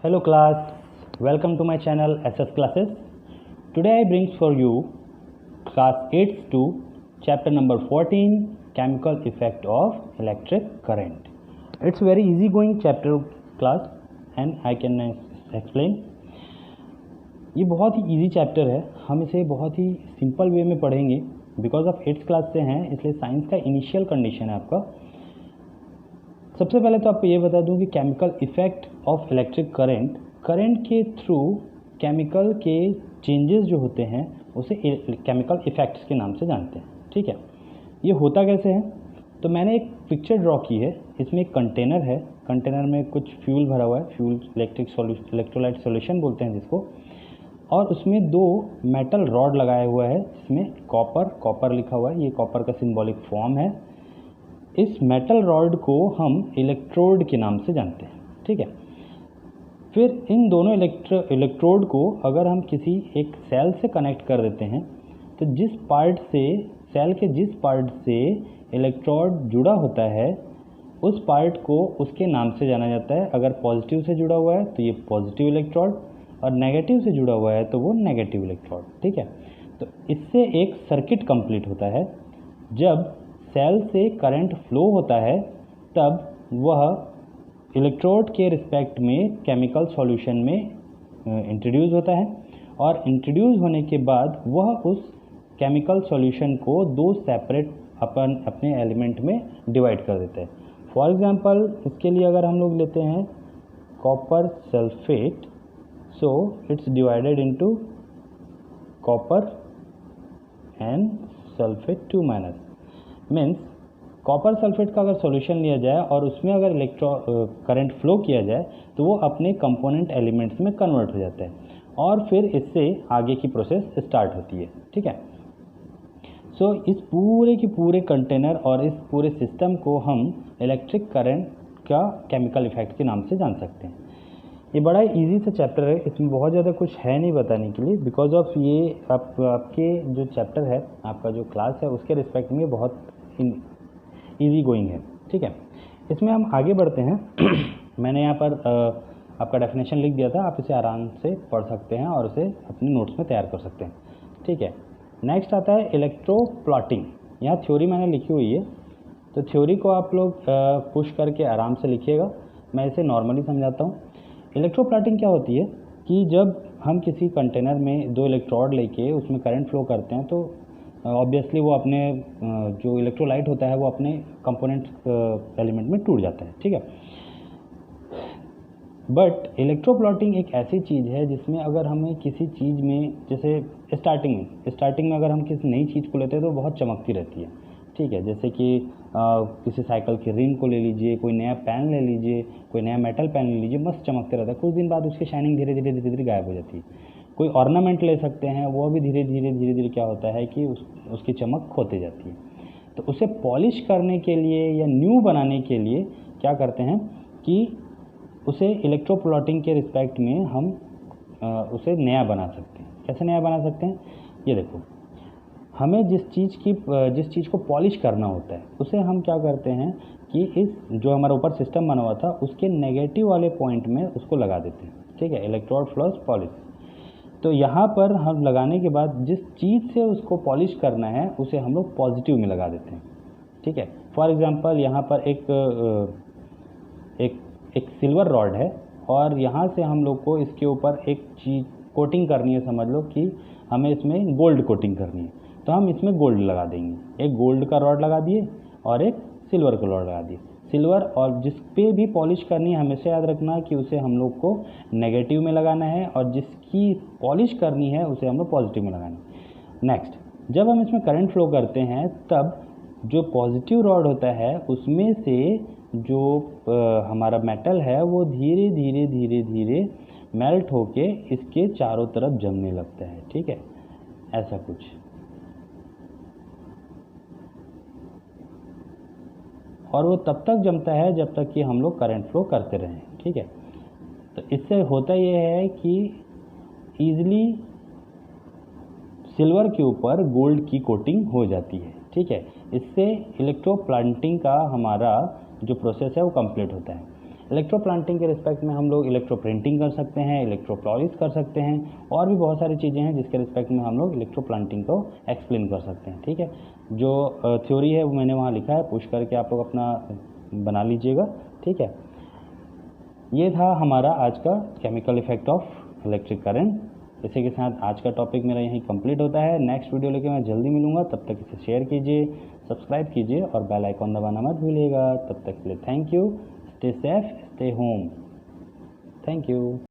Hello class, welcome to my channel SS Classes. Today I bring for you class 8 to chapter number 14 chemical effect of electric current. It's very easy going chapter class and I can explain. ये बहुत ही easy chapter है, हम इसे बहुत ही simple way में पढ़ेंगे because of 8th class से हैं, इसलिए साइंस का इनिशियल कंडीशन है आपका। सबसे पहले तो आपको ये बता दूं कि chemical effect of electric current के थ्रू केमिकल के चेंजेस जो होते हैं उसे केमिकल इफ़ेक्ट्स के नाम से जानते हैं। ठीक है, ये होता कैसे है? तो मैंने एक पिक्चर ड्रॉ की है। इसमें एक कंटेनर है, कंटेनर में कुछ फ्यूल भरा हुआ है, फ्यूल इलेक्ट्रोलाइट सॉल्यूशन बोलते हैं जिसको, और उसमें दो मेटल रॉड लगाया हुआ है जिसमें कॉपर लिखा हुआ है। ये कॉपर का सिंबॉलिक फॉर्म है। इस मेटल रॉड को हम इलेक्ट्रोड के नाम से जानते हैं। ठीक है, फिर इन दोनों इलेक्ट्रोड को अगर हम किसी एक सेल से कनेक्ट कर देते हैं तो सेल के जिस पार्ट से इलेक्ट्रोड जुड़ा होता है उस पार्ट को उसके नाम से जाना जाता है। अगर पॉजिटिव से जुड़ा हुआ है तो ये पॉजिटिव इलेक्ट्रोड, और नेगेटिव से जुड़ा हुआ है तो वो नेगेटिव इलेक्ट्रोड। ठीक है, तो इससे एक सर्किट कंप्लीट होता है। जब सेल से करंट फ्लो होता है तब वह इलेक्ट्रोड के रिस्पेक्ट में केमिकल सॉल्यूशन में इंट्रोड्यूस होता है, और इंट्रोड्यूस होने के बाद वह उस केमिकल सॉल्यूशन को दो सेपरेट अपने एलिमेंट में डिवाइड कर देता है। फॉर एग्जांपल इसके लिए अगर हम लोग लेते हैं copper sulphate, so it's divided into copper and sulphate 2- means copper sulphate का अगर सॉल्यूशन लिया जाए और उसमें अगर करंट फ्लो किया जाए तो वो अपने कंपोनेंट एलिमेंट्स में कन्वर्ट हो जाता है और फिर इससे आगे की प्रोसेस स्टार्ट होती है। ठीक है, सो इस पूरे के पूरे कंटेनर और इस पूरे सिस्टम को हम इलेक्ट्रिक करंट का केमिकल इफेक्ट के नाम से जान सकते हैं। ये बड़ा इजी सा चैप्टर है, इसमें बहुत ज़्यादा कुछ है नहीं बताने के लिए बिकॉज ऑफ ये आपके जो चैप्टर है, आपका जो क्लास है उसके रिस्पेक्ट में बहुत इजी गोइंग है। ठीक है, इसमें हम आगे बढ़ते हैं। मैंने यहाँ पर आपका डेफिनेशन लिख दिया था, आप इसे आराम से पढ़ सकते हैं और उसे अपने नोट्स में तैयार कर सकते हैं। ठीक है, नेक्स्ट आता है इलेक्ट्रोप्लॉटिंग। यहाँ थ्योरी मैंने लिखी हुई है, तो थ्योरी को आप लोग पुश करके आराम से लिखिएगा। मैं इसे नॉर्मली समझाता हूँ। इलेक्ट्रोप्लॉटिंग क्या होती है कि जब हम किसी कंटेनर में दो इलेक्ट्रोड लेके उसमें करंट फ्लो करते हैं तो ऑब्वियसली वो अपने जो इलेक्ट्रोलाइट होता है वो अपने कंपोनेंट एलिमेंट में टूट जाता है। ठीक है, बट इलेक्ट्रोप्लॉटिंग एक ऐसी चीज़ है जिसमें अगर हमें किसी चीज़ में, जैसे स्टार्टिंग में अगर हम किसी नई चीज़ को लेते हैं तो बहुत चमकती रहती है। ठीक है, जैसे कि किसी साइकिल की रिम को ले लीजिए, कोई नया पेन ले लीजिए, कोई नया मेटल पेन ले लीजिए, मस्त चमकते रहता है। कुछ दिन बाद उसकी शाइनिंग धीरे धीरे गायब हो जाती है। कोई ऑर्नामेंट ले सकते हैं, वो भी धीरे धीरे क्या होता है कि उसकी चमक खोते जाती है। तो उसे पॉलिश करने के लिए या न्यू बनाने के लिए क्या करते हैं कि उसे इलेक्ट्रोप्लॉटिंग के रिस्पेक्ट में हम उसे नया बना सकते हैं। कैसे नया बना सकते हैं? ये देखो, हमें जिस चीज़ को पॉलिश करना होता है उसे हम क्या करते हैं कि इस जो हमारा ऊपर सिस्टम बना हुआ था उसके नेगेटिव वाले पॉइंट में उसको लगा देते हैं। ठीक है, इलेक्ट्रोड फ्लॉस पॉलिश। तो यहाँ पर हम लगाने के बाद जिस चीज़ से उसको पॉलिश करना है उसे हम लोग पॉजिटिव में लगा देते हैं। ठीक है, फॉर एग्जांपल यहाँ पर एक सिल्वर रॉड है और यहाँ से हम लोग को इसके ऊपर एक चीज़ कोटिंग करनी है। समझ लो कि हमें इसमें गोल्ड कोटिंग करनी है, तो हम इसमें गोल्ड लगा देंगे। एक गोल्ड का रॉड लगा दिए और एक सिल्वर का रॉड लगा दिए। सिल्वर और जिस पे भी पॉलिश करनी है हमेशा याद रखना कि उसे हम लोग को नेगेटिव में लगाना है और जिसकी पॉलिश करनी है उसे हम लोग पॉजिटिव में लगाना है। नेक्स्ट, जब हम इसमें करंट फ्लो करते हैं तब जो पॉजिटिव रॉड होता है उसमें से जो हमारा मेटल है वो धीरे धीरे मेल्ट होके इसके चारों तरफ जमने लगता है। ठीक है, ऐसा कुछ। और वो तब तक जमता है जब तक कि हम लोग करंट फ्लो करते रहें। ठीक है, तो इससे होता ये है कि ईजिली सिल्वर के ऊपर गोल्ड की कोटिंग हो जाती है। ठीक है, इससे इलेक्ट्रोप्लॉटिंग का हमारा जो प्रोसेस है वो कंप्लीट होता है। इलेक्ट्रो प्लांटिंग के रिस्पेक्ट में हम लोग इलेक्ट्रो प्रिंटिंग कर सकते हैं, इलेक्ट्रोप्लॉइस कर सकते हैं, और भी बहुत सारी चीज़ें हैं जिसके रिस्पेक्ट में हम लोग इलेक्ट्रो प्लांटिंग को एक्सप्लेन कर सकते हैं। ठीक है, जो थ्योरी है वो मैंने वहाँ लिखा है, पुश करके आप लोग अपना बना लीजिएगा। ठीक है, ये था हमारा आज का chemical effect of electric current. इसी के साथ आज का टॉपिक मेरा यहीं कंप्लीट होता है। नेक्स्ट वीडियो लेके मैं जल्दी मिलूंगा, तब तक इसे शेयर कीजिए, सब्सक्राइब कीजिए और बेल आइकॉन दबाना मत भूलिएगा। तब तक के लिए thank you, stay safe, stay home, thank you.